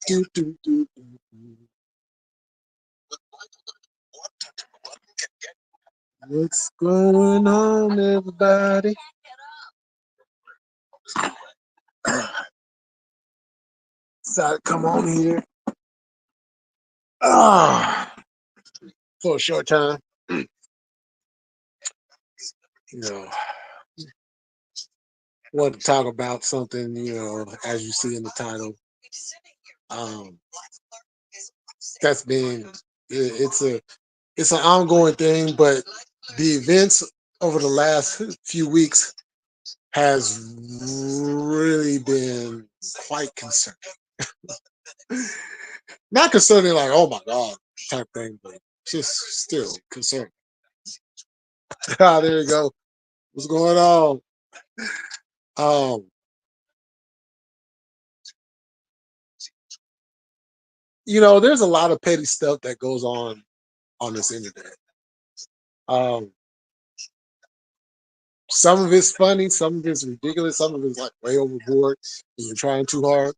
Do, do, do, do. What's going on, everybody? Decided to come on here for a short time. You know, want to talk about something, as you see in the title. That's been it's an ongoing thing, but the events over the last few weeks has really been quite concerning. Not concerning like, oh my God, type thing, but just still concerning. There you go. What's going on? There's a lot of petty stuff that goes on this internet. Some of it's funny, some of it's ridiculous, some of it's like way overboard, and you're trying too hard.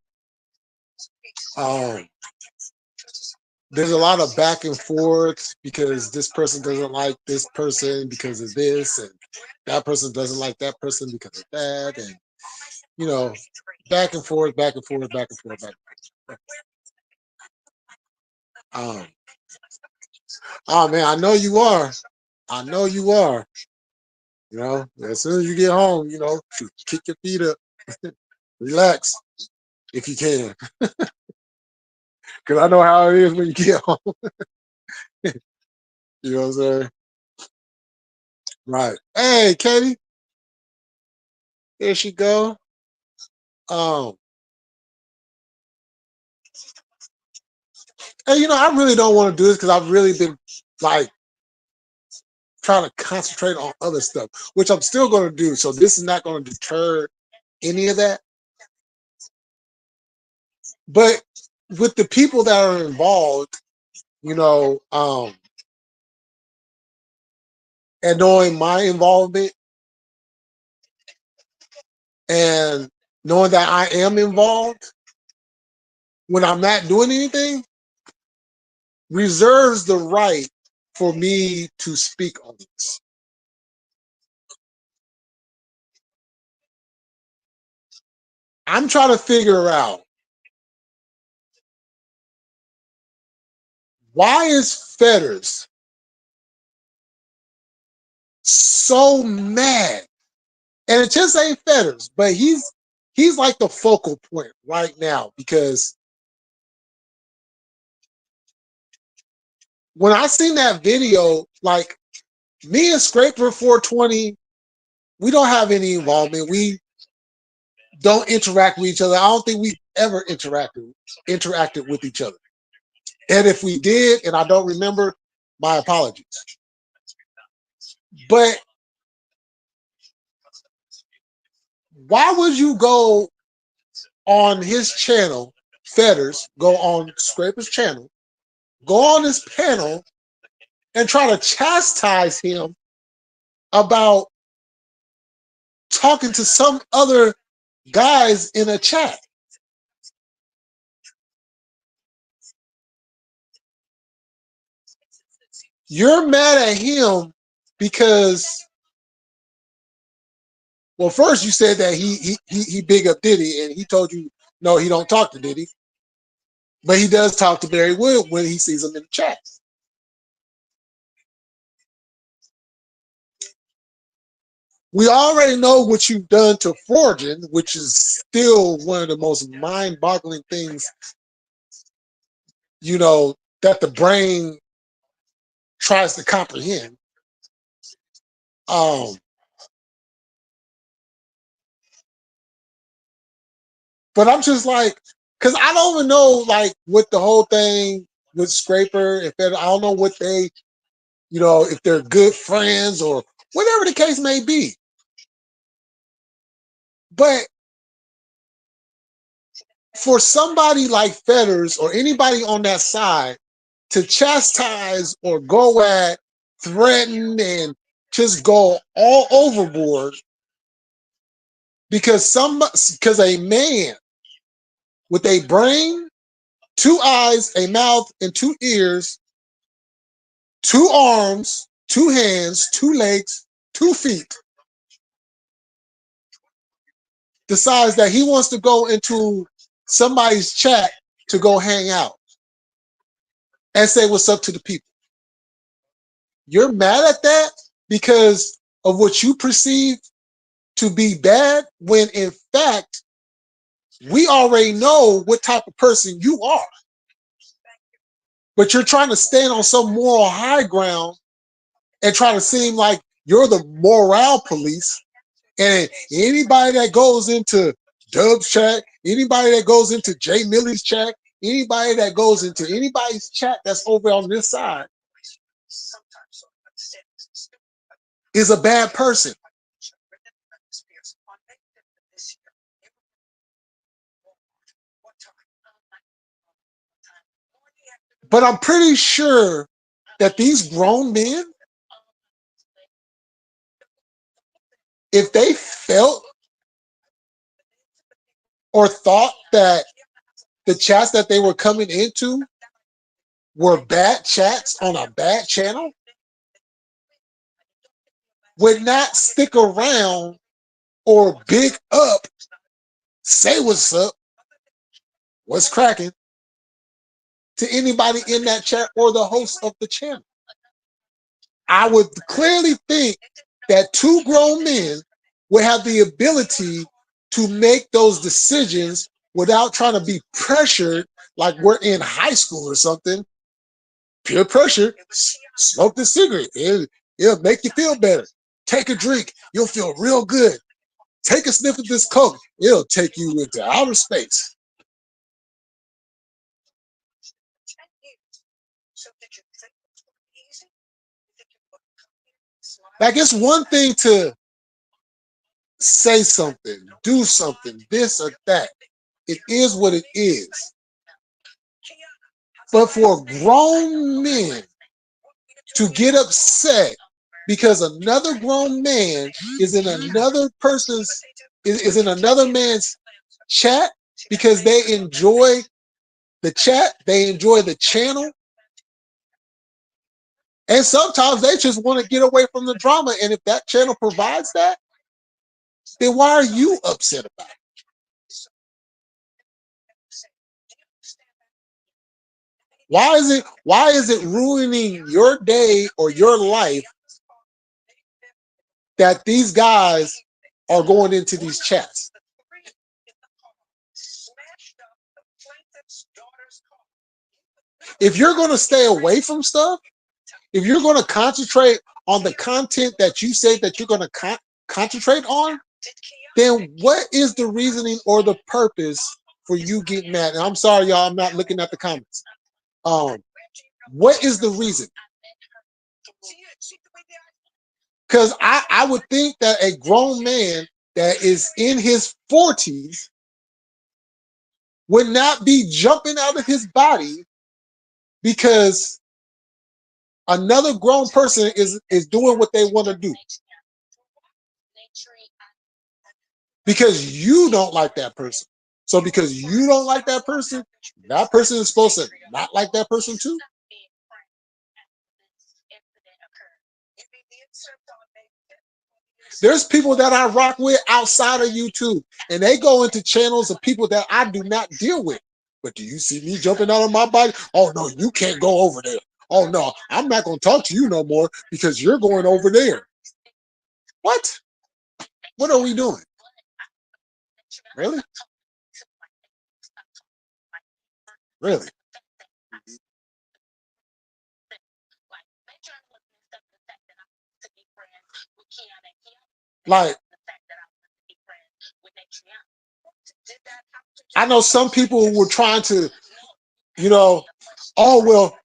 There's a lot of back and forth because this person doesn't like this person because of this, and that person doesn't like that person because of that, and back and forth, back and forth, back and forth, back and forth. Oh man, I know you are. I know you are. As soon as you get home, kick your feet up, relax if you can, because I know how it is when you get home. You know what I'm saying? Right. Hey, Katie. There she go. And I really don't want to do this because I've really been like trying to concentrate on other stuff, which I'm still going to do. So this is not going to deter any of that. But with the people that are involved, and knowing my involvement and knowing that I am involved when I'm not doing anything, reserves the right for me to speak on this. I'm trying to figure out, why is Fetters so mad? And it just ain't Fetters, but he's like the focal point right now, because when I seen that video, like, me and Scraper 420, we don't have any involvement. We don't interact with each other. I don't think we ever interacted with each other. And if we did, and I don't remember, my apologies. But why would you go on his channel, Fetters, go on Scraper's channel, go on this panel and try to chastise him about talking to some other guys in a chat? You're mad at him because, well, first you said that he big up Diddy, and he told you no, he don't talk to Diddy, but he does talk to Barry Wood when he sees him in the chat. We already know what you've done to Fortune, which is still one of the most mind-boggling things, that the brain tries to comprehend. But I'm just like, because I don't even know, like, what the whole thing with Scraper, I don't know what they, if they're good friends or whatever the case may be. But for somebody like Fetters or anybody on that side to chastise or go at, threaten, and just go all overboard because a man with a brain, two eyes, a mouth, and two ears, two arms, two hands, two legs, 2 feet, decides that he wants to go into somebody's chat to go hang out and say what's up to the people. You're mad at that because of what you perceive to be bad, when in fact, we already know what type of person you are. But you're trying to stand on some moral high ground and try to seem like you're the morale police. And anybody that goes into Dub's chat, anybody that goes into Jay Millie's chat, anybody that goes into anybody's chat that's over on this side is a bad person. But I'm pretty sure that these grown men, if they felt or thought that the chats that they were coming into were bad chats on a bad channel, would not stick around or big up, say what's up, what's cracking to anybody in that chat or the host of the channel. I would clearly think that two grown men would have the ability to make those decisions without trying to be pressured like we're in high school or something. Peer pressure, smoke the cigarette, it'll make you feel better. Take a drink, you'll feel real good. Take a sniff of this coke, it'll take you into outer space. Like, it's one thing to say something, do something, this or that. It is what it is. But for grown men to get upset because another grown man is in another man's chat because they enjoy the chat, they enjoy the channel, and sometimes they just want to get away from the drama. And if that channel provides that, then why are you upset about it? Why is it ruining your day or your life that these guys are going into these chats? If you're going to stay away from stuff, if you're going to concentrate on the content that you say that you're going to concentrate on, then what is the reasoning or the purpose for you getting mad? And I'm sorry, y'all, I'm not looking at the comments. What is the reason? Because I would think that a grown man that is in his 40s would not be jumping out of his body because another grown person is doing what they want to do. Because you don't like that person. So because you don't like that person is supposed to not like that person too? There's people that I rock with outside of YouTube, and they go into channels of people that I do not deal with. But do you see me jumping out of my body? Oh, no, you can't go over there. Oh, no, I'm not going to talk to you no more because you're going over there. What? What are we doing? Really? Really? Like, I know some people were trying to, oh, well,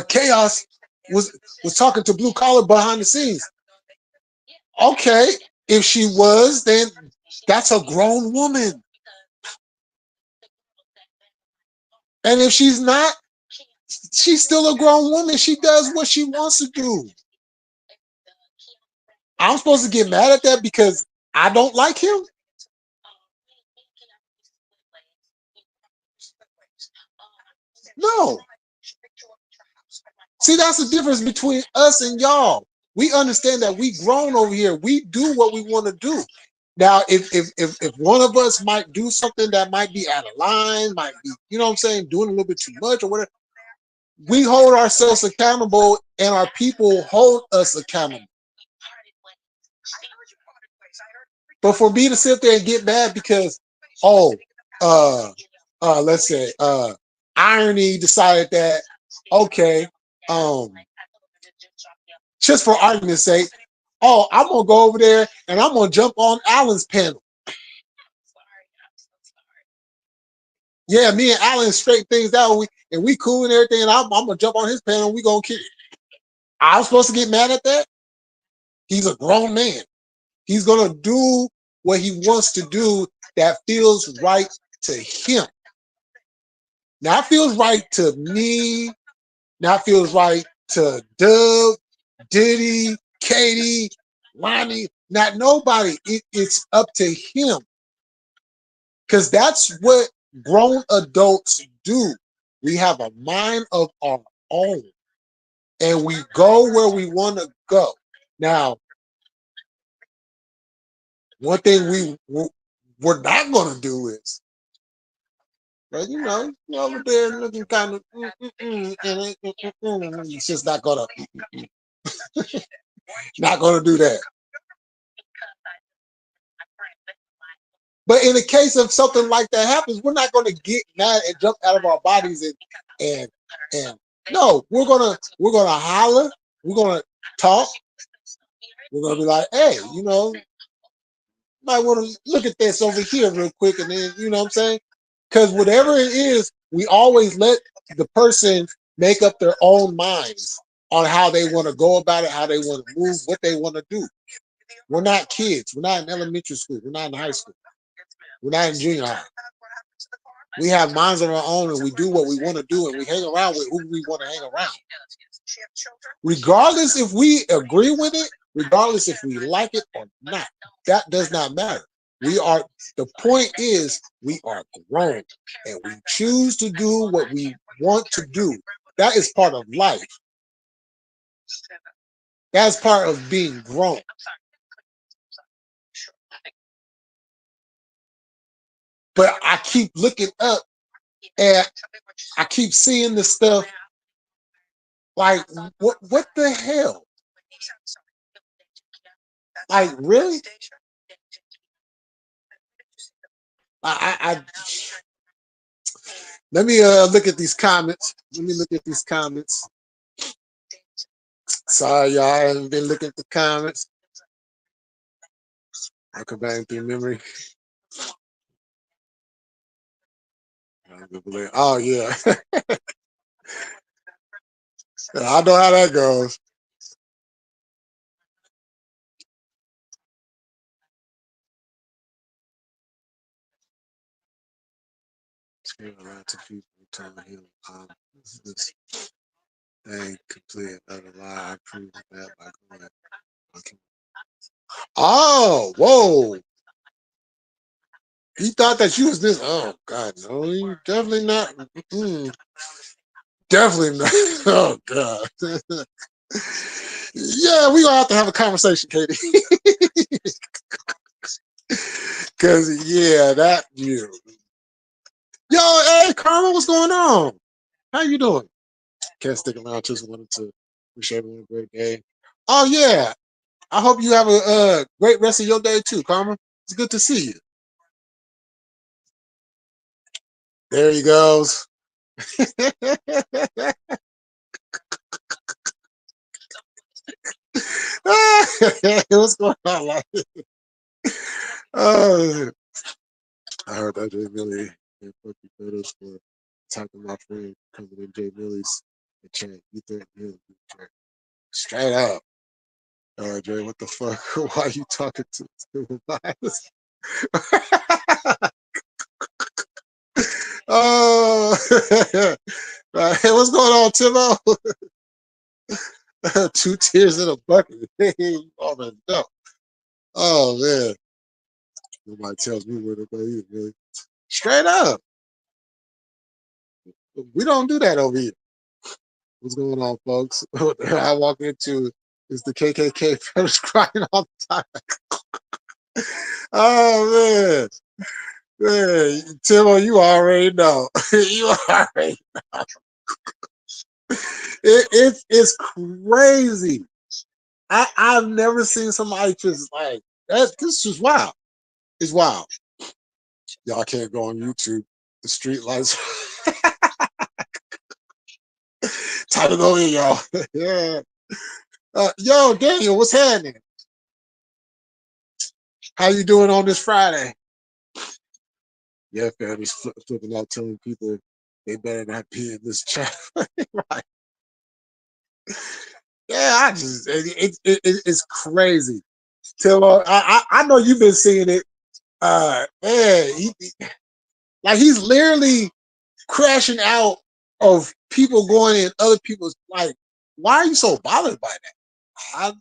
Chaos was talking to Blue Collar behind the scenes. Okay, if she was, then that's a grown woman. And if she's not, She's still a grown woman. She does what she wants to do. I'm supposed to get mad at that because I don't like him? No. See, that's the difference between us and y'all. We understand that we grown over here. We do what we want to do. Now, if one of us might do something that might be out of line, might be, you know what I'm saying, doing a little bit too much or whatever, we hold ourselves accountable and our people hold us accountable. But for me to sit there and get mad because, oh, let's say, Irony decided that, okay, just for argument's sake, oh, I'm gonna go over there and I'm gonna jump on Alan's panel. Yeah, me and Alan straighten things out, and we cool and everything, and I'm gonna jump on his panel and we gonna kill it. I'm supposed to get mad at that? He's a grown man. He's gonna do what he wants to do that feels right to him. Now it feels right to me. Now it feels right to Doug, Diddy, Katie, Lonnie. Not nobody. It's up to him. Because that's what grown adults do. We have a mind of our own. And we go where we want to go. Now, one thing we're not going to do is, but over there looking kind of, it's just not going to, not going to do that. But in the case of something like that happens, we're not going to get mad and jump out of our bodies and no, we're gonna holler, we're gonna talk, we're gonna be like, hey, might want to look at this over here real quick, and then you know what I'm saying? Because whatever it is, we always let the person make up their own minds on how they want to go about it, how they want to move, what they want to do. We're not kids. We're not in elementary school. We're not in high school. We're not in junior high. We have minds of our own, and we do what we want to do, and we hang around with who we want to hang around. Regardless if we agree with it, regardless if we like it or not, that does not matter. The point is, we are grown, and we choose to do what we want to do. That is part of life. That's part of being grown. But I keep looking up and I keep seeing this stuff like, what the hell? Like, really? I let me look at these comments. Sorry, y'all, I haven't been looking at the comments. I'll come back through memory. Oh yeah. I know how that goes. To people telling him this thing complete another lie. I proved that by going. Okay. Oh, whoa. He thought that you was this. Oh God, no, you definitely not. Definitely not. Oh God. Yeah, we gonna have to have a conversation, Katie. Cause yeah, that you. Yo, hey, Carla, what's going on? How you doing? Can't stick around. Just wanted to wish everyone a great day. Oh yeah, I hope you have a great rest of your day too, Karma. It's good to see you. There he goes. What's going on? I heard that Jay Millie and fucking photos for attacking my friend coming in Jay Millie's chat. You think him? Straight up. All right, Jay, what the fuck? Why are you talking to us? Oh, Hey, what's going on, Timo? 2 tears in a bucket. Oh, man, no. Oh, man. Nobody tells me where to go either, really. Straight up. We don't do that over here. What's going on, folks? I walk into is the KKK first crying all the time. Oh, man. Man, Timo, you already know. You already it's crazy. I've never seen somebody just like that. This is wild. It's wild. Y'all can't go on YouTube. The street lights. Time to go in, y'all. Yeah. Yo, Daniel, what's happening? How you doing on this Friday? Yeah, fam, he's flipping out, telling people they better not be in this chat. Right. Yeah, I just it's crazy. Till I know you've been seeing it. Man, like he's literally crashing out of people going in other people's like. Why are you so bothered by that? I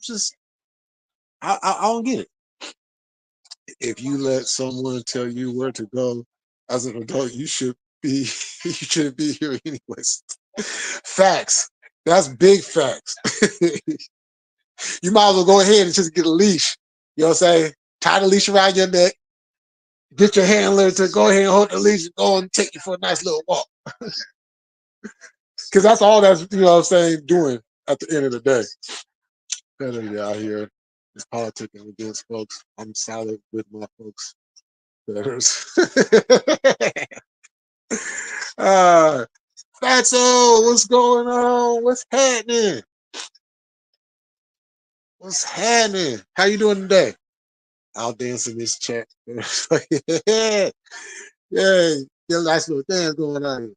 don't get it. If you let someone tell you where to go as an adult, you should be you shouldn't be here anyways. Facts. That's big facts. You might as well go ahead and just get a leash. You know what I'm saying? Tie the leash around your neck. Get your handler to go ahead and hold the leash and go and take you for a nice little walk. Because that's all that's, you know what I'm saying, doing at the end of the day. Better out here is politicking against folks. I'm solid with my folks. Betters. Fatso, what's going on? What's happening? What's happening? How you doing today? I'll dance in this chat. Yeah, yeah, get a nice little dance going on here.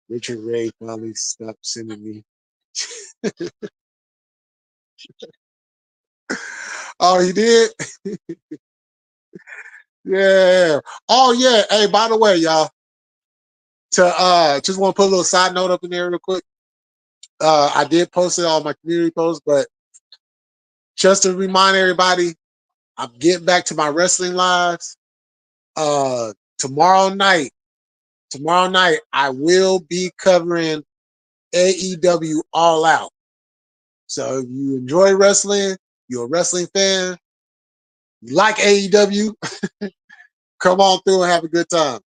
Richard Ray finally stopped sending me. Oh, he did? Yeah. Oh, yeah. Hey, by the way, y'all, just want to put a little side note up in there real quick. I did post it on my community post, but just to remind everybody, I'm getting back to my wrestling lives. Uh, tomorrow night, I will be covering AEW All Out. So if you enjoy wrestling, you're a wrestling fan, you like AEW, come on through and have a good time.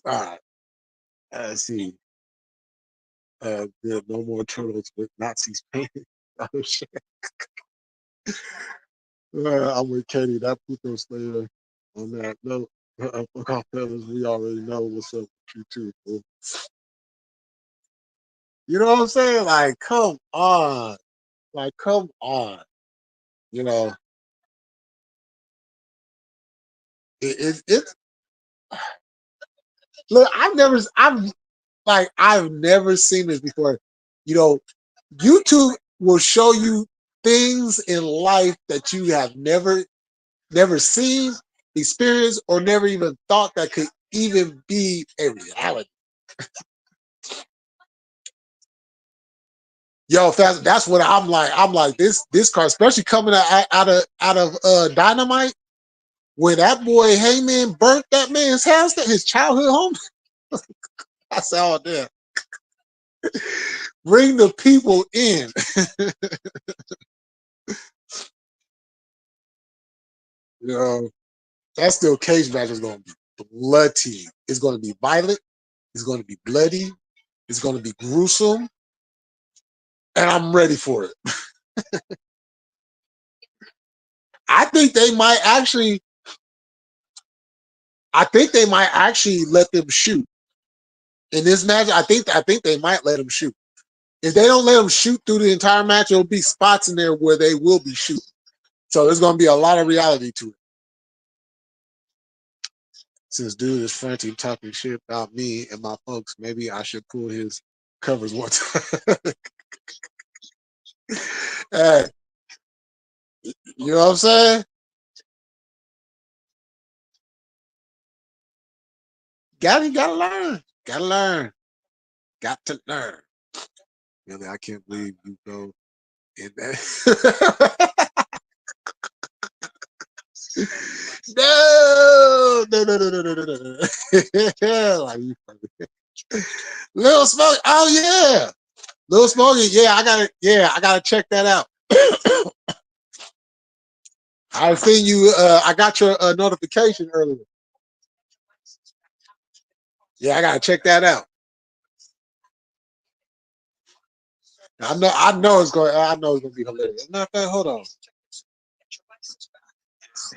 All right. Let's see. There are no more turtles with Nazis painted. Oh, shit. I'm with Katie. That Pluto Slayer on that note. Fuck off, fellas. We already know what's up with you, too. Fool. You know what I'm saying? Like, come on. Like, come on. You know, it's look, I've never seen this before. You know, YouTube will show you things in life that you have never seen, experienced, or never even thought that could even be a reality. Yo, that's what I'm like. I'm like this car, especially coming out of Dynamite, when that boy Heyman burnt that man's house, his childhood home. I said, oh damn. Bring the people in. You know, that still cage match is going to be bloody. It's going to be violent. It's going to be bloody. It's going to be gruesome. And I'm ready for it. I think they might actually. I think they might actually let them shoot in this match. I think they might let them shoot. If they don't let them shoot through the entire match, there'll be spots in there where they will be shooting. So there's going to be a lot of reality to it. Since dude is frantic talking shit about me and my folks, maybe I should pull his covers one time. Hey, you know what I'm saying? gotta learn. Gotta learn. Got to learn. Really, I can't believe you go in that. No. Like, Little Smoky. Oh yeah. Little Smoky. I gotta check that out. I seen you I got your notification earlier. Yeah, I gotta check that out. I know it's gonna be hilarious. Matter of fact, hold on.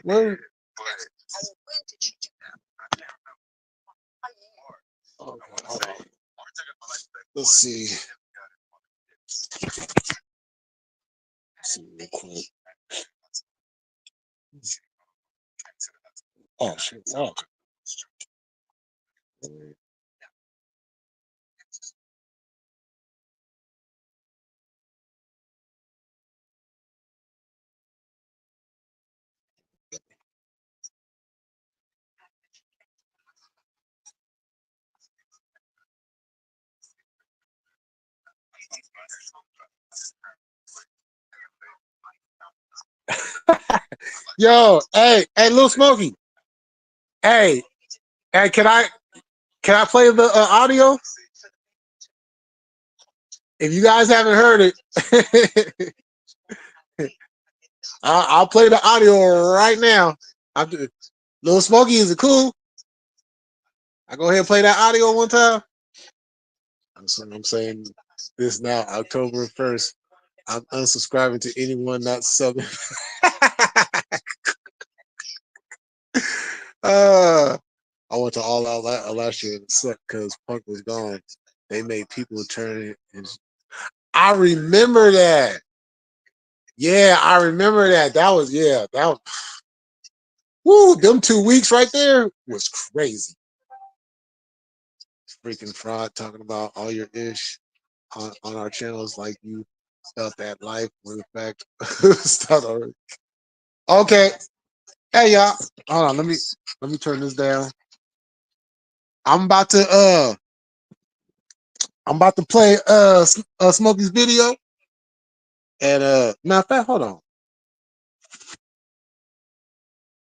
Where, hold on. Let's see. Real quick. Oh shit. Oh. Yo, hey, Little Smoky. Hey, hey, can I play the audio? If you guys haven't heard it, I'll play the audio right now. Little Smoky, is it cool? I go ahead and play that audio one time. I'm saying this now, October 1st. I'm unsubscribing to anyone not subbing. I went to All Out last year and it sucked because Punk was gone. They made people turn it. I remember that. Yeah, I remember that. That was, woo, them 2 weeks right there was crazy. Freaking fraud talking about all your ish on our channels like you felt that life when in fact start already. Okay. Hey y'all. Hold on, let me turn this down. I'm about to play Smokey's video. And matter of fact, hold on.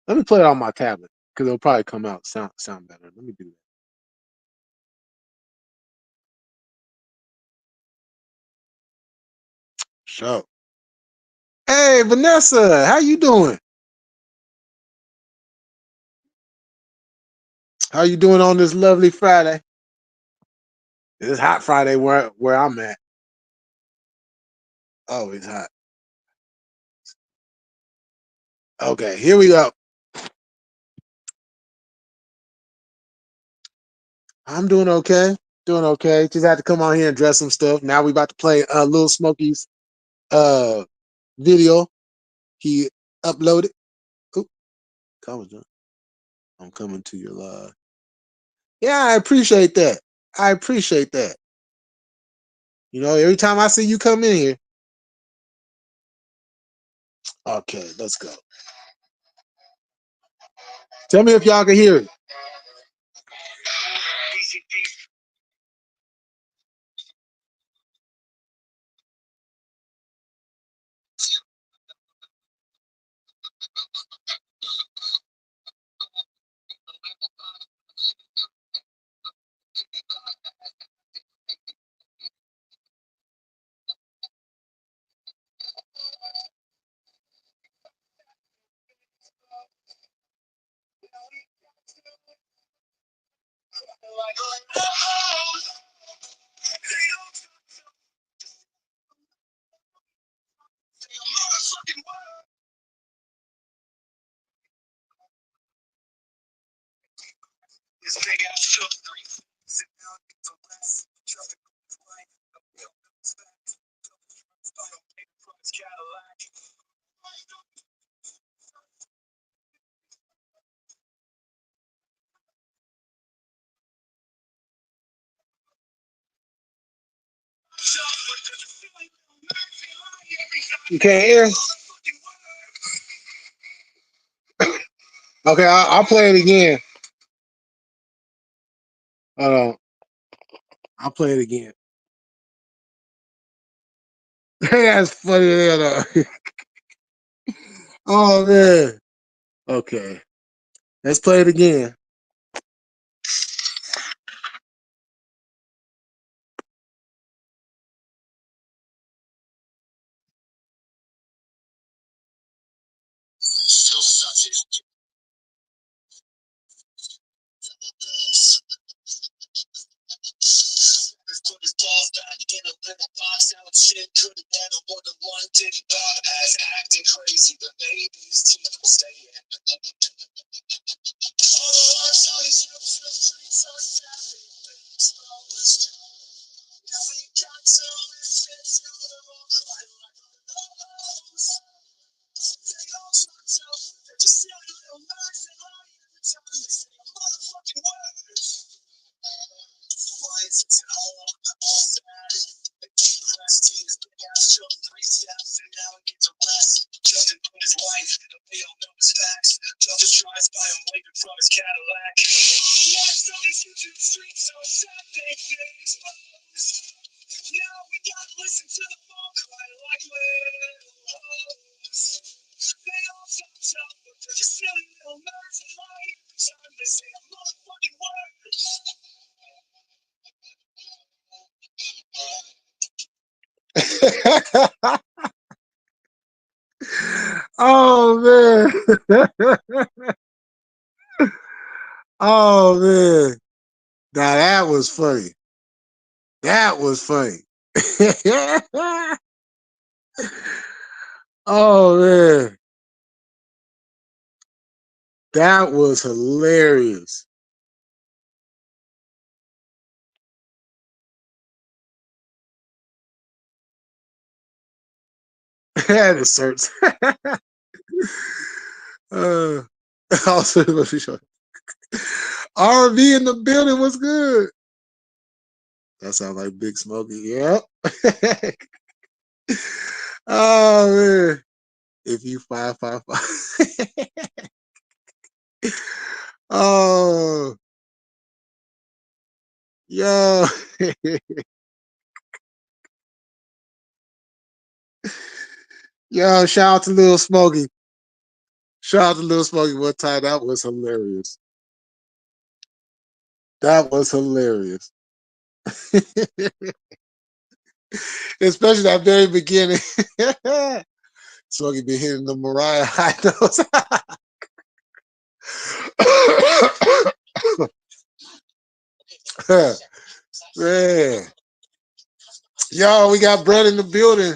Let me play it on my tablet because it'll probably come out sound better. Let me do that. Sure. Hey Vanessa, how you doing? How you doing on this lovely Friday? It's hot Friday where I'm at. Oh, it's hot. Okay, here we go. I'm doing okay. Doing okay. Just had to come on here and dress some stuff. Now we about to play Little Smokey's uh video. He uploaded. Oop, I'm coming to your live. Yeah, I appreciate that. I appreciate that. You know, every time I see you come in here. Okay, let's go. Tell me if y'all can hear it. You can't hear? Okay, I'll play it again. I'll play it again. That's funny as hell. Oh man. Okay. Let's play it again. Oh man. Oh man. Now that was funny. That was funny. Oh man. That was hilarious. That asserts. uh, also, R&B in the building was good. That sounds like Big Smokey. Yep. Oh man. If you 555. Oh, yo. Yo, shout out to Lil Smokey. Shout out to Lil Smokey one time. That was hilarious. That was hilarious. Especially that very beginning. Smokey been hitting the Mariah high notes. Man. Yo, we got Brett in the building.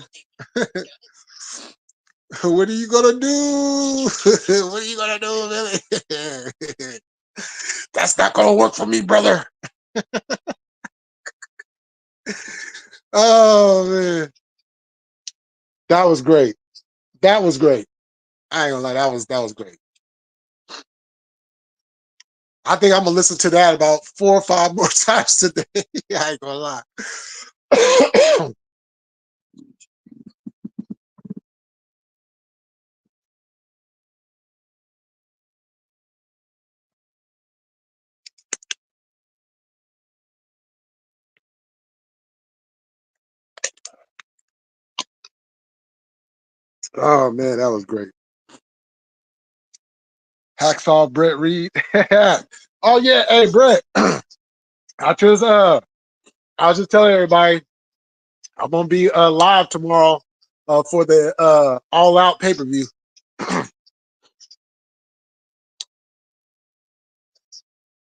What are you gonna do? What are you gonna do, Billy? That's not gonna work for me, brother. Oh man. That was great. That was great. I ain't gonna lie, that was great. I think I'm gonna listen to that about 4 or 5 more times today. I ain't gonna lie. Oh man, that was great. Hacksaw Brett Reed. Oh yeah, hey Brett. I just I was just telling everybody I'm gonna be live tomorrow for the All Out pay per view.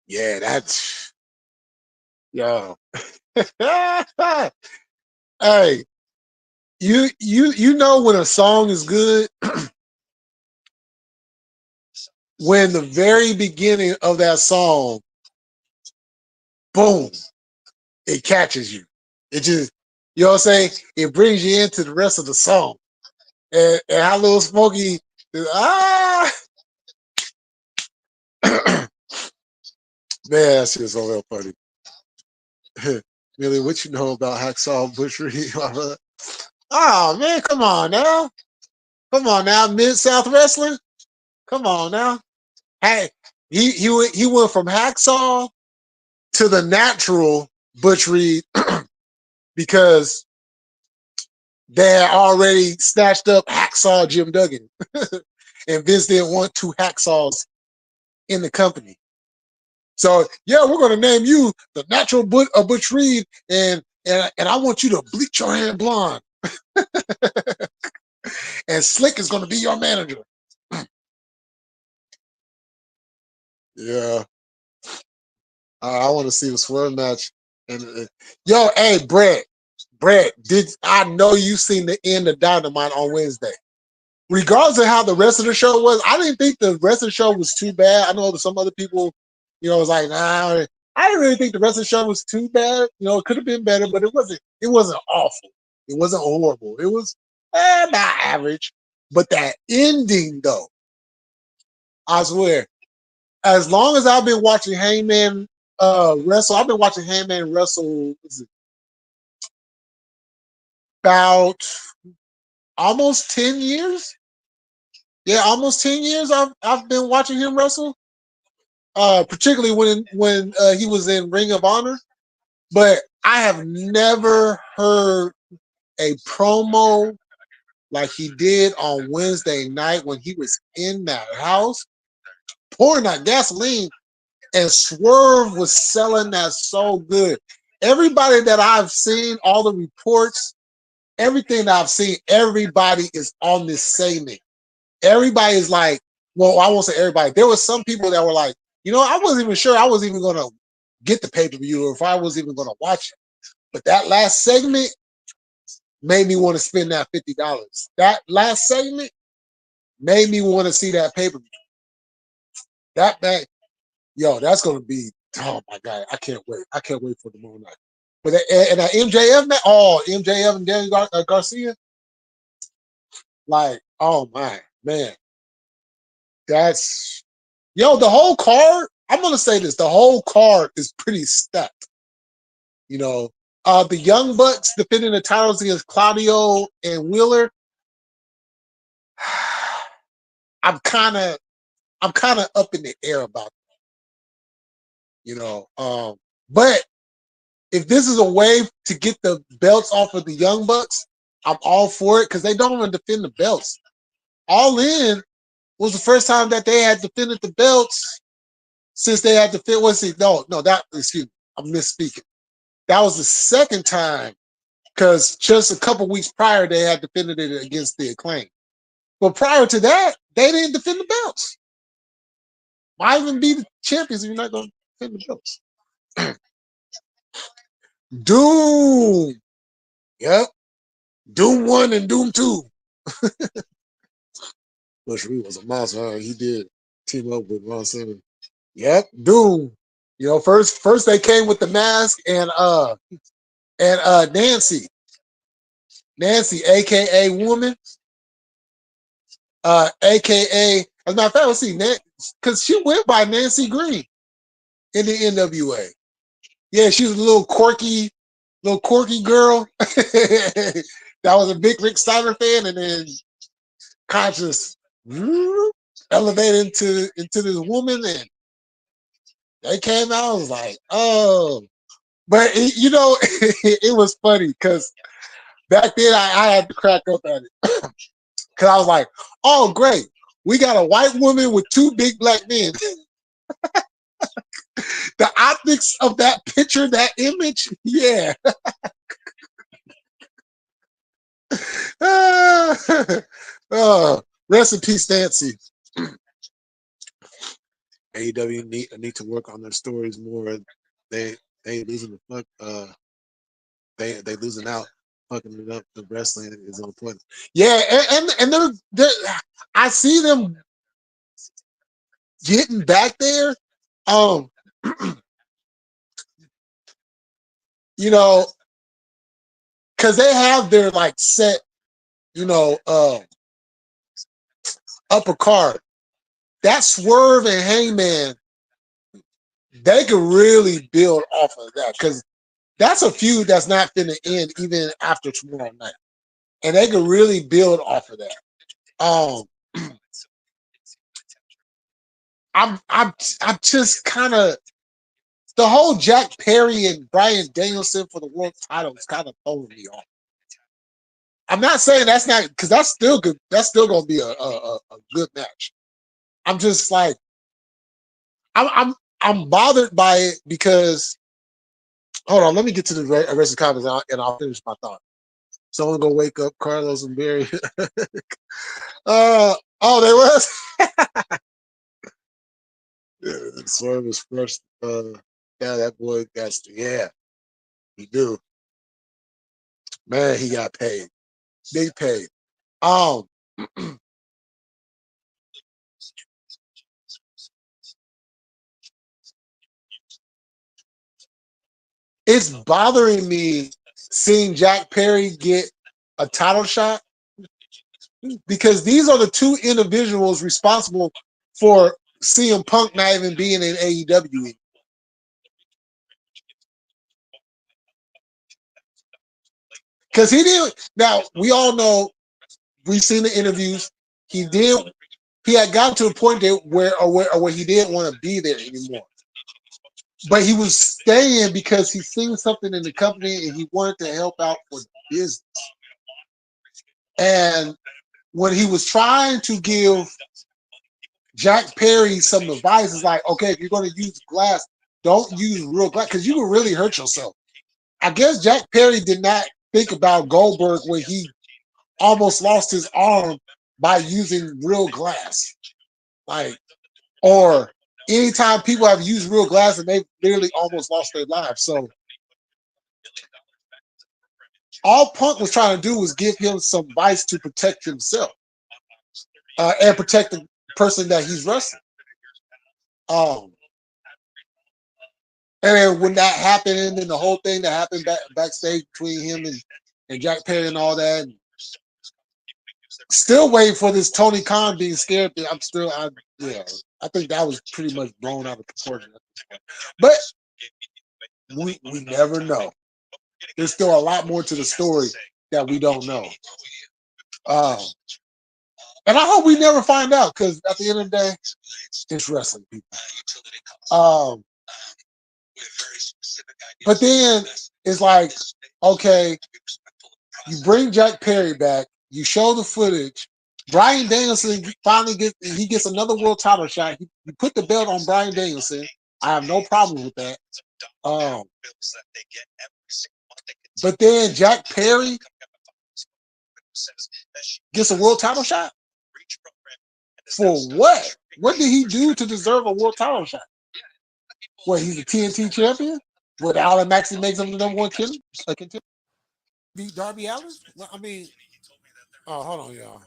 Yeah, that's yo. Hey, you know when a song is good when the very beginning of that song, boom, it catches you. It just, you know what I'm saying? It brings you into the rest of the song. And how Little Smokey is, man, that's just so real funny. Really, what you know about Hacksaw Butchery? Oh man, come on now. Come on now, Mid South Wrestling. Come on now. Hey, he went from Hacksaw to the natural Butch Reed because they had already snatched up Hacksaw Jim Duggan, and Vince didn't want two hacksaws in the company. So yeah, we're gonna name you the natural Butch Reed, and I want you to bleach your hair blonde, and Slick is gonna be your manager. Yeah, I want to see the Swerve match. And yo, hey, Brett, did I know you seen the end of Dynamite on Wednesday? Regardless of how the rest of the show was, I didn't think the rest of the show was too bad. I know that some other people, was like, nah. I didn't really think the rest of the show was too bad. It could have been better, but it wasn't. It wasn't awful. It wasn't horrible. It was about average. But that ending, though, I swear, as long as I've been watching Hangman wrestle, I've been watching Hangman wrestle about almost 10 years. Yeah, almost 10 years I've been watching him wrestle. Particularly when he was in Ring of Honor. But I have never heard a promo like he did on Wednesday night when he was in that house pouring that gasoline, and Swerve was selling that so good. Everybody that I've seen, all the reports, everything that I've seen, everybody is on this segment. Everybody is like, well, I won't say everybody. There were some people that were like, I wasn't even sure I was even going to get the pay-per-view or if I was even going to watch it. But that last segment made me want to spend that $50. That last segment made me want to see that pay-per-view. That, that's going to be, oh my God, I can't wait. I can't wait for tomorrow night. But and that MJF match, MJF and Daniel Garcia, like, oh my, man. That's, the whole card, I'm going to say this, the whole card is pretty stacked. The Young Bucks defending the titles against Claudio and Wheeler. I'm kind of up in the air about that. But if this is a way to get the belts off of the Young Bucks, I'm all for it because they don't want to defend the belts. All In was the first time that they had defended the belts since they had defended. Excuse me, I'm misspeaking. That was the second time because just a couple weeks prior they had defended it against the Acclaim. But prior to that, they didn't defend the belts. Why even be the champions if you're not going to defend the belts? Doom. Yep. Doom 1 and Doom 2. Bush Reed was a monster. He did team up with Ron Simmons. Yep. Doom. First they came with the mask and Nancy. Nancy, aka Woman. AKA, as a matter of fact, let's see, because she went by Nancy Green in the NWA. Yeah, she was a little quirky girl that was a big Rick Steiner fan, and then conscious elevated into this woman, and they came out. I was like, oh, but it was funny because back then I had to crack up at it because I was like, oh, great. We got a white woman with two big black men. The optics of that picture, that image, yeah. Rest in peace, Nancy. AEW need to work on their stories more. They losing the fuck. They losing out. Fucking it up. The wrestling is on point. Yeah, and they're I see them getting back there. Because they have their like set, upper card. That Swerve and Hangman, they could really build off of that because that's a feud that's not going to end even after tomorrow night, and they could really build off of that. I'm just kind of The whole Jack Perry and Bryan Danielson for the world title is kind of throwing me off. I'm not saying that's not because that's still good. That's still gonna be a good match. I'm just like I'm bothered by it because hold on, let me get to the rest of the comments and I'll finish my thought. Someone gonna wake up Carlos and Barry. Oh, they was. Yeah, Swerve was first. Yeah, that boy got to. Yeah, he do. Man, he got paid. Big paid. Um, it's bothering me seeing Jack Perry get a title shot because these are the two individuals responsible for CM Punk not even being in AEW. Because he did. Now we all know. We've seen the interviews. He did. He had gotten to a point that where he didn't want to be there anymore. But he was staying because he seen something in the company and he wanted to help out for business. And when he was trying to give Jack Perry some advice, it's like, okay, if you're going to use glass, don't use real glass because you will really hurt yourself. I guess Jack Perry did not think about Goldberg when he almost lost his arm by using real glass. Like, or anytime people have used real glass and they've literally almost lost their lives. So all Punk was trying to do was give him some advice to protect himself and protect the person that he's wrestling. And then when that happened, and then the whole thing that happened backstage between him and Jack Perry and all that, and still waiting for this Tony Khan being scared. I think that was pretty much blown out of proportion. But we never know. There's still a lot more to the story that we don't know. And I hope we never find out because at the end of the day, it's wrestling, people. But then it's like, okay, you bring Jack Perry back, you show the footage. Bryan Danielson finally gets another world title shot. You put the belt on Bryan Danielson. I have no problem with that. But then Jack Perry gets a world title shot? For what? What did he do to deserve a world title shot? What, he's a TNT champion? What, Allen Maxey makes him the number one contender? Beat Darby Allin? Well, I mean, oh, hold on, y'all.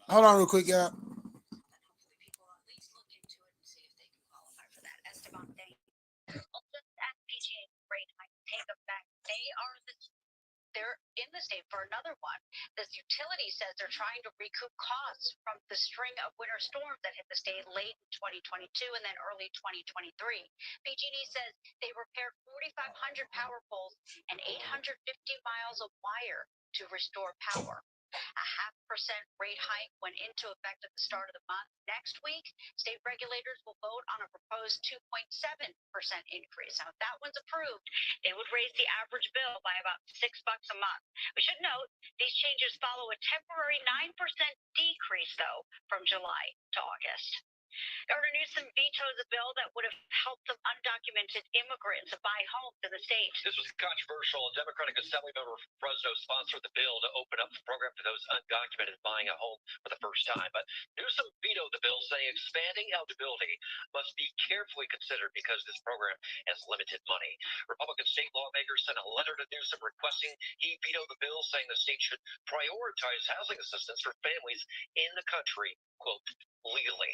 Hold on real quick, y'all. They're in the state for another one. This utility says they're trying to recoup costs from the string of winter storms that hit the state late in 2022 and then early 2023. PG&E says they repaired 4,500 power poles and 850 miles of wire to restore power. A 0.5% rate hike went into effect at the start of the month. Next week, state regulators will vote on a proposed 2.7% increase. Now, if that one's approved, it would raise the average bill by about $6 a month. We should note these changes follow a temporary 9% decrease, though, from July to August. Governor Newsom vetoed the bill that would have helped some undocumented immigrants buy homes in the state. This was controversial. A Democratic Assembly member from Fresno sponsored the bill to open up the program to those undocumented buying a home for the first time. But Newsom vetoed the bill, saying expanding eligibility must be carefully considered because this program has limited money. Republican state lawmakers sent a letter to Newsom requesting he veto the bill, saying the state should prioritize housing assistance for families in the country, quote, legally.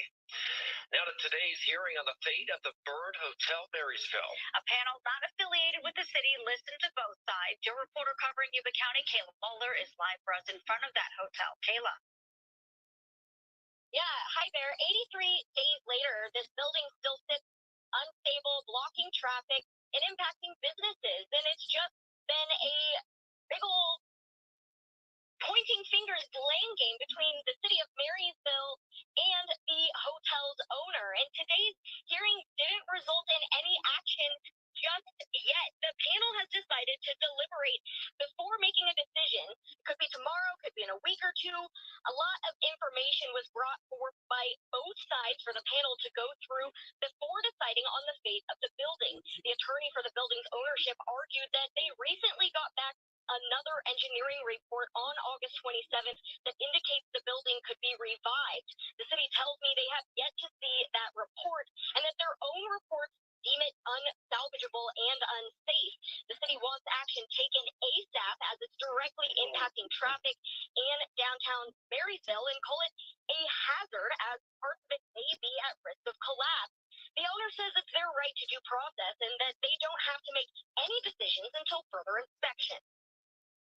Now to today's hearing on the fate of the burned Hotel Marysville. A panel not affiliated with the city listened to both sides. Your reporter covering Yuba County, Kayla Muller, is live for us in front of that hotel. Kayla. Yeah, hi there. 83 days later, this building still sits unstable, blocking traffic and impacting businesses. And it's just been a big old pointing fingers blame game between the city of Marysville and the hotel's owner. And today's hearing didn't result in any action just yet. The panel has decided to deliberate before making a decision. Could be tomorrow, could be in a week or two. A lot of information was brought forth by both sides for the panel to go through before deciding on the fate of the building. The attorney for the building's ownership argued that they recently got back another engineering report on August 27th that indicates the building could be revived. The city tells me they have yet to see that report and that their own reports deem it unsalvageable and unsafe. The city wants action taken ASAP as it's directly impacting traffic in downtown Marysville and call it a hazard as parts of it may be at risk of collapse. The owner says it's their right to due process and that they don't have to make any decisions until further inspection.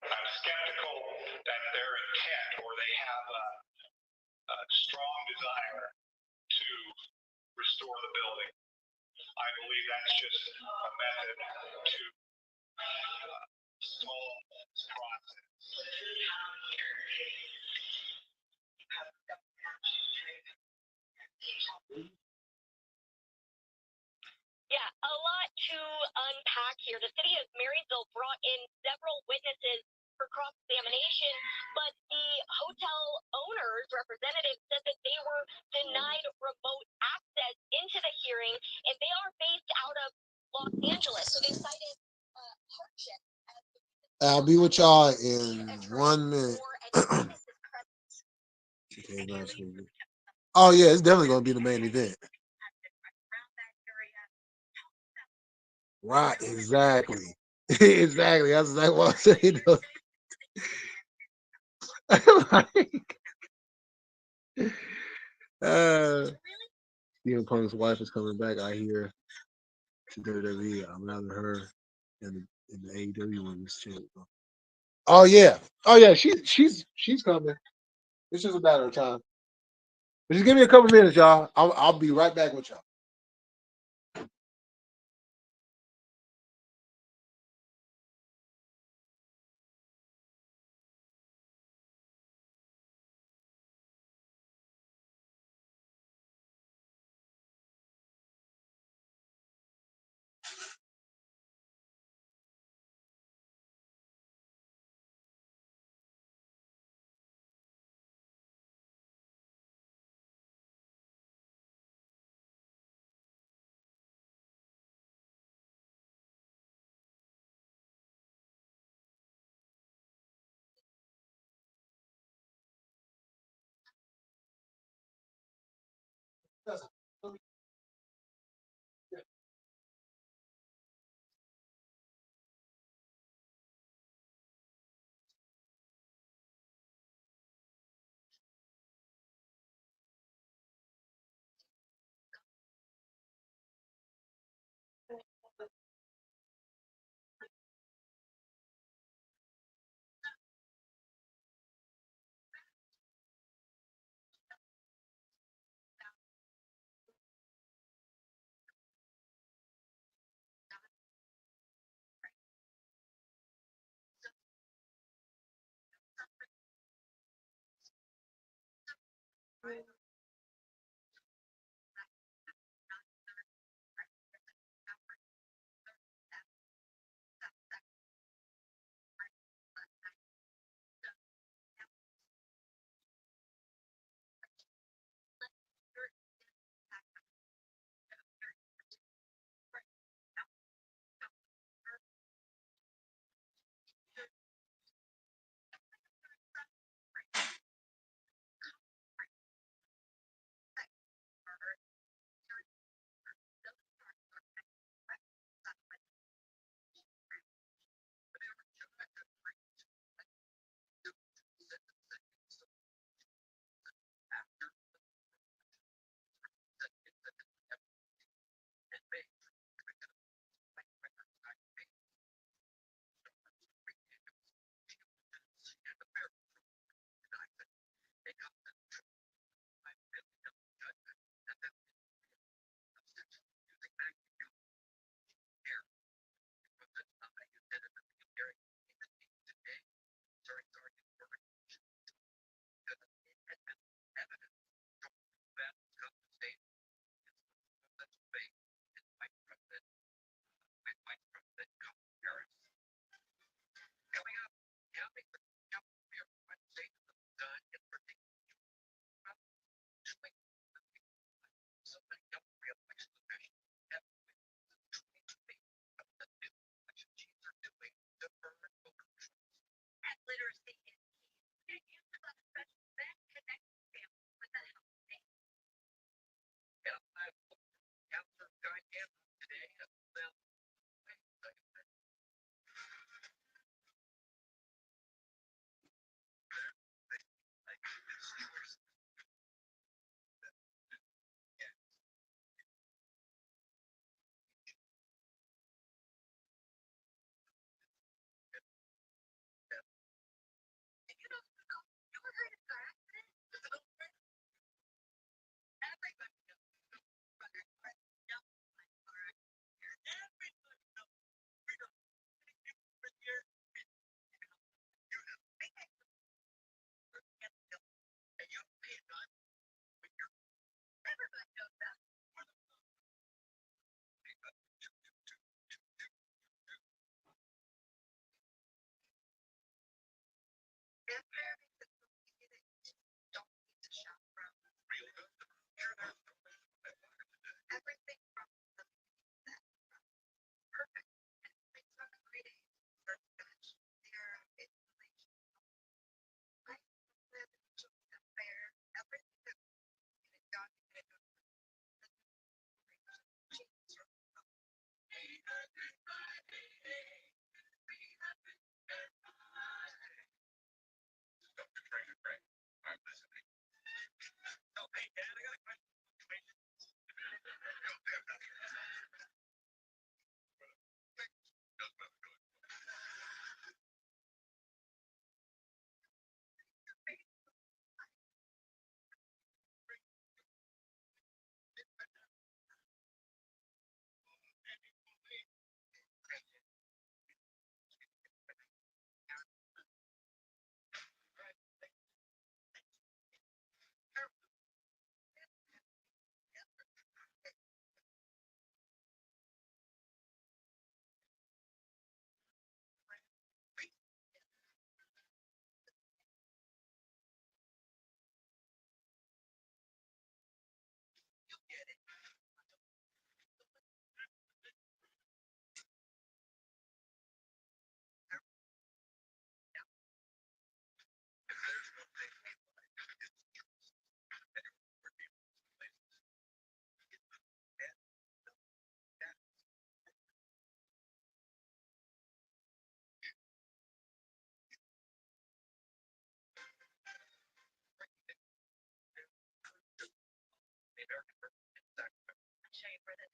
I'm skeptical that their intent or they have a strong desire to restore the building. I believe that's just a method to stall this process. Yeah, a lot to unpack here. The city of Marysville brought in several witnesses for cross-examination, but the hotel owner's representative said that they were denied remote access into the hearing, and they are based out of Los Angeles, so they cited hardship. I'll be with y'all in 1 minute. Oh yeah, it's definitely gonna be the main event. Right, exactly. Exactly. That's exactly what I'm saying. CM Punk's wife is coming back. I hear to WWE. I'm rather her in the AEW one this shit. Oh yeah. Oh yeah. She's coming. It's just a matter of time. But just give me a couple minutes, y'all. I'll be right back with y'all.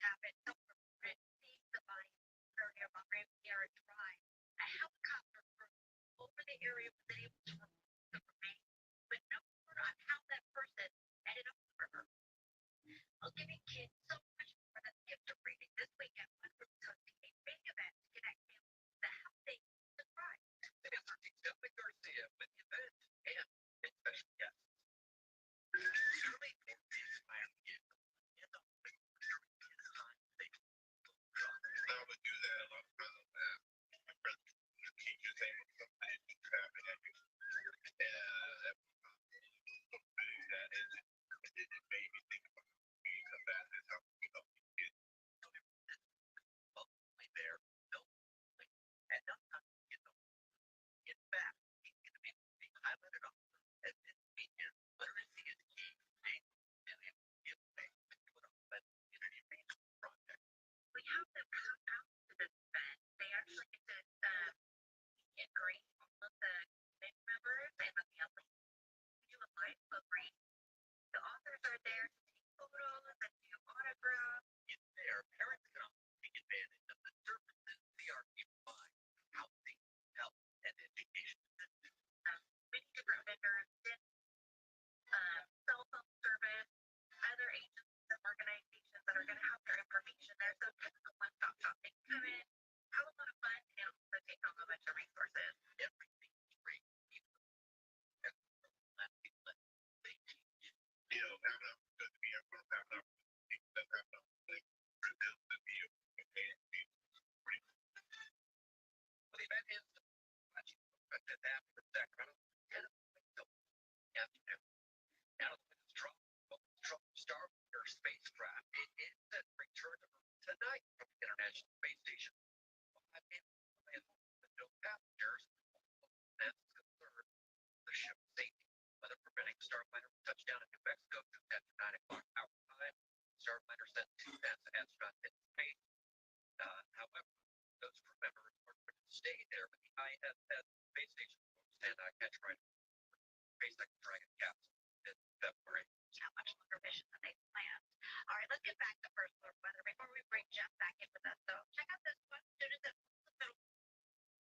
happened. Someone reported seeing the body near Montgomery Drive. A helicopter crew over the area was able to remove the remains, but no word on how that person ended up in the river. Well, giving kids so much more than the gift of reading this weekend, one group is hosting a big event to connect families to how they subscribe. Today's our team, Stephanie Garcia, with the event and its special guests. Surely for the inspiring gift and the time they I would do that a lot of teachers able to come in and traffic at you. That is, it made me think about because that is how we help kids. only there, no, and not get them. In fact, it's going to be highlighted on as this weekend. Literacy is key. And it will give thanks to put on that community resource project. We have them come out to this event. They actually get to meet and greet all of the community members and the families. We do a live book reading. The authors are there to take photos and do autographs. In there, parents can also take advantage of the services CRP provides: housing, health, and education assistance. Many different vendors, cell phone service, other agencies and organizations that are going to have their information there. So this is a one-stop shop. They can come in, have a lot of fun, and also take home a bunch of resources. Everything is free. And they teach. You know, having a good to be able to have an opportunity to have an opportunity for them to be able to pay it. Well, the event is watching the after Sacramento. Afternoon. Now it's Trump Star Warrior spacecraft. It is set to return to Earth tonight from the International Space Station. No passengers. That's concerned the ship's safety. Weather preventing Starliner from touchdown in New Mexico just after 9 o'clock our time. Starliner sent 2 NASA astronauts into space. However, those crew members are going to stay there, but the ISS space station will stand on catch right. SpaceX Dragon capsule in February. How much longer mission than they planned. All right, let's get back to first alert weather before we bring Jeff back in with us. So check out this one. Students at Middle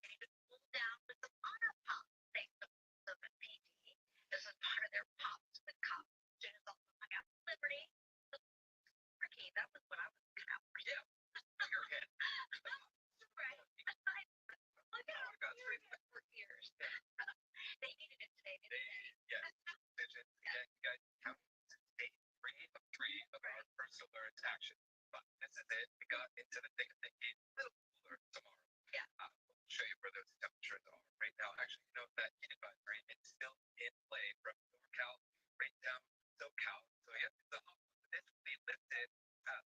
they need to cool down with some honor pop thanks to Open PD. This is part of their Pops with Cops. Students also hung out with Liberty. Ricky, that was what I was looking out for. Yeah, your head. Right. Look at our years. 4 years. They needed it today, didn't they? Yeah, you guys count stage 3 of 3 of our first alert action. But this is it. We got into the thick of the heat. A little cooler tomorrow. Yeah. We'll show you where those temperatures are right now. Actually, you know that heat advisory is still in play from NorCal right down SoCal. So yeah, it's a hot one. This will be lifted.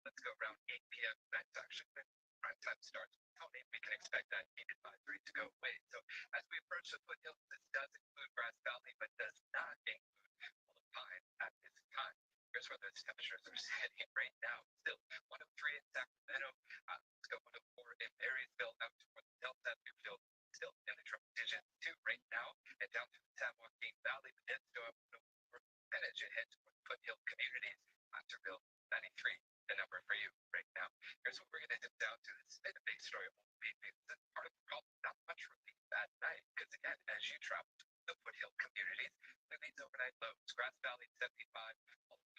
Let's go around 8 p.m. That's actually when prime time starts. Tony, we can expect that heat advisory to go away. So as we approach the foothills, this does include Grass Valley, but does not include Pine at this time. Here's where those temperatures are sitting right now. Still 103 in Sacramento. Let's go 104 in Marysville, out toward the Delta. Deerfield still in the triple digits 2 right now, and down to the San Joaquin Valley. The Dead still up 104, and as you head toward the foothill communities, Hunterville 93. The number for you right now. Here's what we're going to dip down to. This is a big story. It won't be because part of the problem. Not much relief that night. Because again, as you travel to the foothill communities, look at these overnight lows. Grass Valley 75,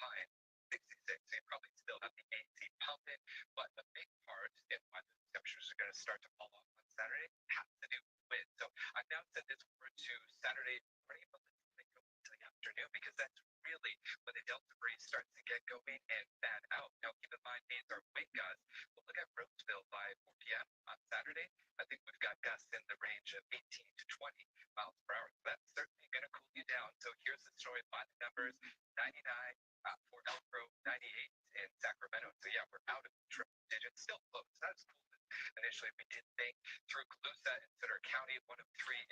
Pine 66. So you probably still have the AC pumping, but the big part in why the temperatures are going to start to fall off on Saturday has to do with wind. So I've now said this word to Saturday morning, but let's go into the afternoon because that's really when the Delta breeze starts to get going and fan out. Now, keep in mind, these are wind gusts. We'll look at Roseville by 4 p.m. on Saturday. I think we've got gusts in the range of 18 to 20 miles per hour. So that's certainly going to cool you down. So here's the story by the numbers: 99 for Elk Grove, 98 in Sacramento. So yeah, we're out of triple digits. Still close. Not as cool as initially we did think. Through Colusa and Sutter County, 103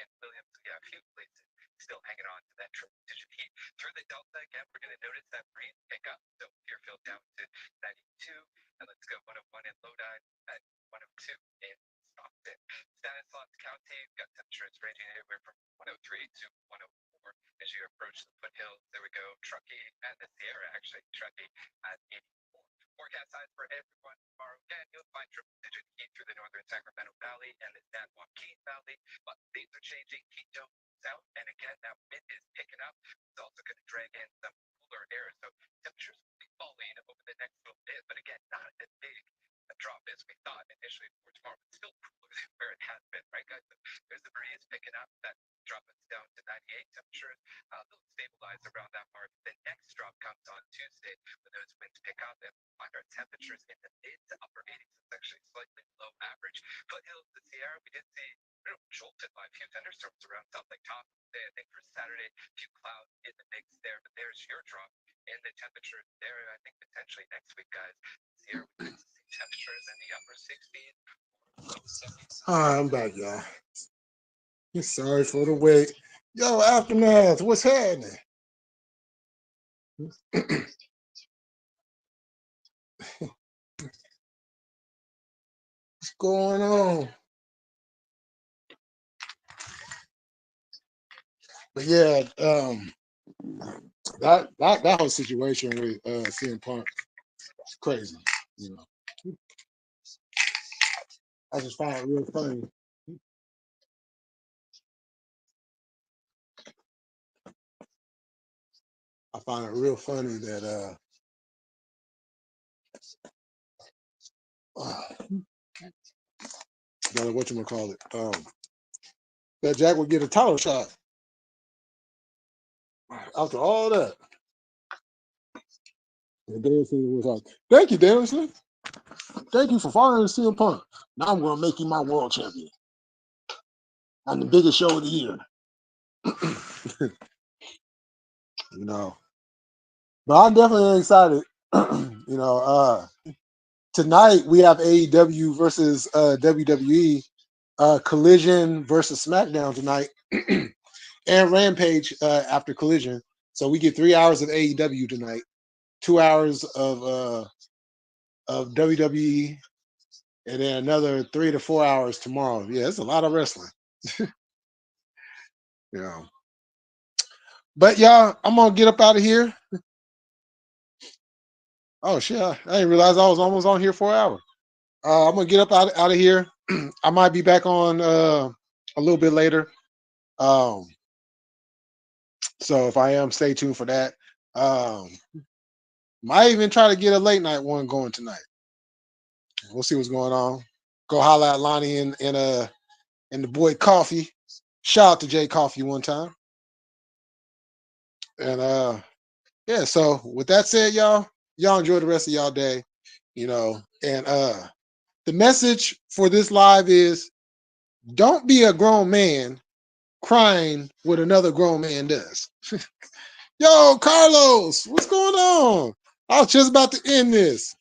in Williams. So yeah, a few places still hanging on to that triple digit heat. Through the Delta, again, we're going to notice that breeze pick up. So Deerfield down to 92. And let's go 101 in Lodi and 102 in Stockton. Stanislaus County, we've got temperatures ranging anywhere from 103 to 104 as you approach the foothills. There we go. Truckee and the Sierra, actually. Truckee at 84. Forecast size for everyone high triple-digit heat through the northern Sacramento Valley and the San Joaquin Valley. But things are changing. Heat dome south, and again, now wind is picking up. It's also going to drag in some cooler air, so temperatures will be falling over the next little bit. But again, not as big a drop as we thought initially for tomorrow, but still cooler than where it has been, right, guys? So there's the breeze picking up. That drop us down to 98 temperatures. They'll stabilize around that mark. The next drop comes on Tuesday when those winds pick up and find our temperatures in the mid to upper 80s. It's actually slightly below average. Foothills to Sierra, we did see jolted by a few thunderstorms around South Lake Tahoe today. I think for Saturday, a few clouds in the mix there, but there's your drop in the temperature there. I think potentially next week, guys, Sierra, we could see temperatures in the upper 60s, low 70s. All right, I'm back, y'all. Sorry for the wait. Yo, Aftermath, what's happening? What's going on? But yeah, that whole situation with CM Punk is crazy. You know, I just find it real funny. I find it real funny that whatchamacallit, that Jack would get a title shot after all that. And Danielson was like, "Thank you, Danielson. Thank you for firing CM Punk. Now I'm gonna make you my world champion on the biggest show of the year." You know, but I'm definitely excited. You know, tonight we have AEW versus WWE, Collision versus SmackDown tonight, and Rampage after Collision. So we get 3 hours of AEW tonight, 2 hours of WWE, and then another 3 to 4 hours tomorrow. Yeah, it's a lot of wrestling. You know. But y'all, I'm gonna get up out of here. Oh shit, I didn't realize I was almost on here for an hour. I'm gonna get up out of here. I might be back on a little bit later. So if I am, stay tuned for that. Might even try to get a late night one going tonight. We'll see what's going on. Go holler at Lonnie and the boy Coffee. Shout out to Jay Coffee one time. And yeah, so with that said, y'all enjoy the rest of y'all day. You know, and the message for this live is don't be a grown man crying what another grown man does. Yo, Carlos, what's going on? I was just about to end this.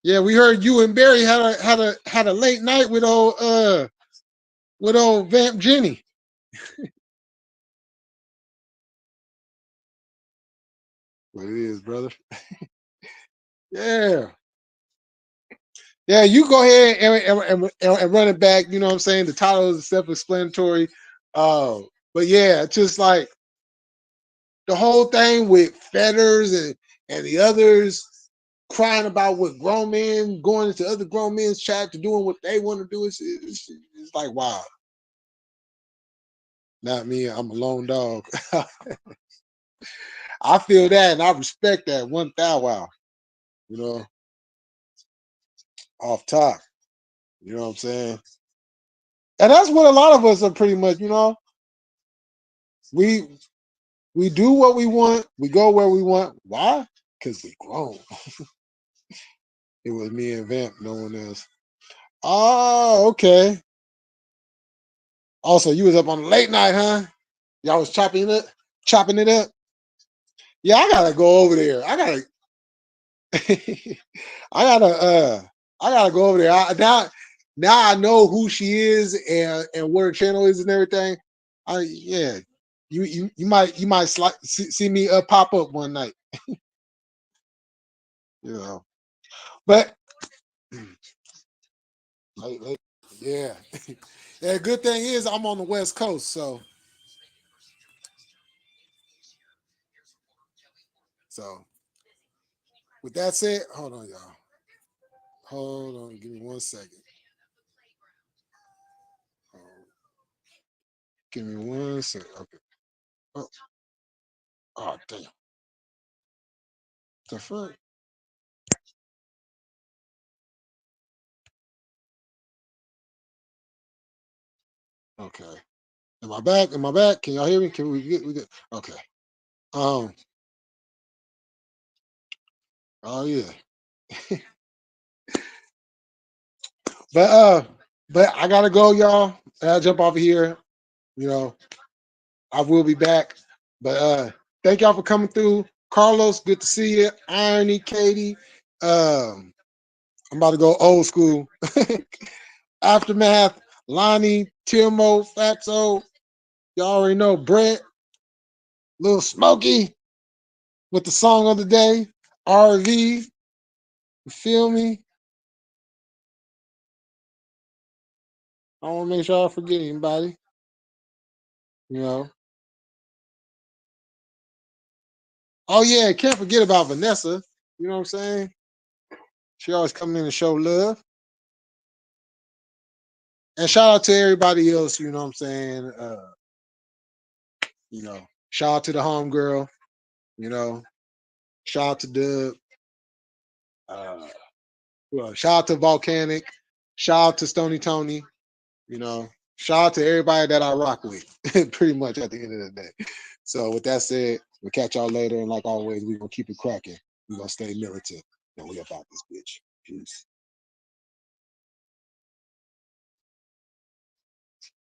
Yeah, we heard you and Barry had a late night with old Vamp Jenny. What it is, brother. Yeah. Yeah, you go ahead and run it back. You know what I'm saying? The title is self-explanatory. But yeah, just like the whole thing with Fetters and the others crying about what grown men going into other grown men's chat to doing what they want to do. It's like, wow. Not me. I'm a lone dog. I feel that and I respect that 1,000. Wow. You know, off top. You know what I'm saying? And that's what a lot of us are pretty much, you know. We do what we want. We go where we want. Why? Because we grown. It was me and Vamp, no one else. Oh, okay. Also, you was up on the late night, huh? Y'all was chopping it up. Yeah, I gotta go over there. I gotta go over there. Now I know who she is and what her channel is and everything. Yeah, you might see me pop up one night. You know, but yeah. Yeah, good thing is I'm on the West Coast, so So with that said, hold on, y'all. Hold on, give me 1 second. Give me 1 second. Okay. Oh damn. The fuck? Okay. Am I back? Am I back? Can y'all hear me? Can we get okay. Um, oh yeah. But I gotta go, y'all. I gotta jump off of here. You know, I will be back. But thank y'all for coming through. Carlos, good to see you. Irony, Katie. I'm about to go old school. Aftermath, Lonnie, Timo, Fatso. Y'all already know Brett, Little Smokey with the song of the day. RV. You feel me? I want to make sure I forget anybody. You know. Oh yeah, can't forget about Vanessa. You know what I'm saying? She always coming in to show love. And shout out to everybody else, you know what I'm saying? You know, shout out to the homegirl, you know, shout out to Dub, well, shout out to Volcanic, shout out to Stony Tony, you know, shout out to everybody that I rock with, pretty much at the end of the day. So with that said, we'll catch y'all later. And like always, we're gonna keep it cracking. We're gonna stay militant. And we about this bitch. Peace.